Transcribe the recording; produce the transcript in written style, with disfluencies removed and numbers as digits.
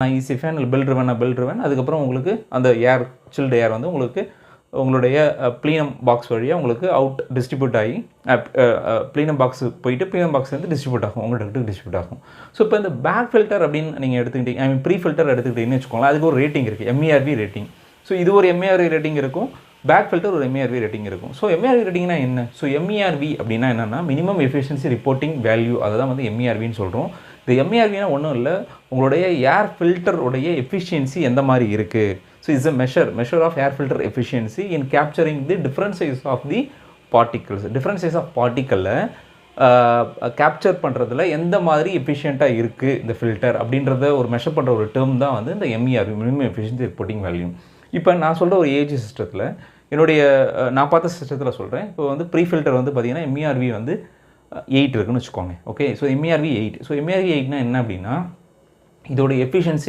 Easy fan இல்லை bell driven அதுக்கப்புறம் உங்களுக்கு அந்த சில்டு ஏர் வந்து உங்களுக்கு உங்களுடைய ப்ளீனம் பாக்ஸ் வழியாக உங்களுக்கு அவுட் டிஸ்ட்ரிபியூட் ஆகி ப்ளீனம் பாக்ஸ் போயிட்டு ப்ளீனம் பாக்ஸ் வந்து டிஸ்ட்ரிபியூட் ஆகும் உங்கள் டக்ட்டுக்கு டிஸ்ட்ரிபியூட் ஆகும். ஸோ இப்போ இந்த பேக் ஃபில்டர் அப்படின்னு நீங்கள் எடுத்துக்கிட்டீங்க, ஐ மீன் ப்ரீ ஃபில்டர் எடுத்துக்கிட்டீங்கன்னு வச்சுக்கோங்களேன், அதுக்கு ஒரு ரேட்டிங் இருக்குது, MERV ரேட்டிங். ஸோ இது ஒரு MERV ரேட்டிங் இருக்கும், பேக் ஃபில்டர் ஒரு MERV ரேட்டிங் இருக்கும். ஸோ MERV ரேட்டிங்னா என்ன? ஸோ MERV அப்படின்னா என்னென்னா மினிமம் எஃபிஷியன்சி ரிப்போர்ட்டிங் வேல்யூ, அதை தான் வந்து MERVன்னு சொல்கிறோம். இந்த MERVனா ஒன்றும் இல்லை, உங்களுடைய ஏர் ஃபில்டருடைய எஃபிஷியன்சி எந்த மாதிரி இருக்குது. So it's a measure of air filter efficiency in capturing the different size of the particles. Different size of பார்ட்டிக்கலை கேப்சர் பண்ணுறதுல எந்த மாதிரி எஃபிஷியண்ட்டாக இருக்குது இந்த ஃபில்டர் அப்படின்றத ஒரு மெஷர் பண்ணுற ஒரு டேர்ம் தான் வந்து இந்த MERV, minimum efficiency reporting value. இப்போ நான் சொல்கிற ஒரு ஏஜ் சிஸ்டத்தில் என்னுடைய நான் பார்த்த சிஸ்டத்தில் சொல்கிறேன். இப்போ வந்து ப்ரீ ஃபில்டர் வந்து பார்த்திங்கன்னா MERV வந்து 8 இருக்குன்னு வச்சுக்கோங்க. Okay, so MERV 8. So MERV 8னா என்ன அப்படின்னா இதோட எஃபிஷியன்சி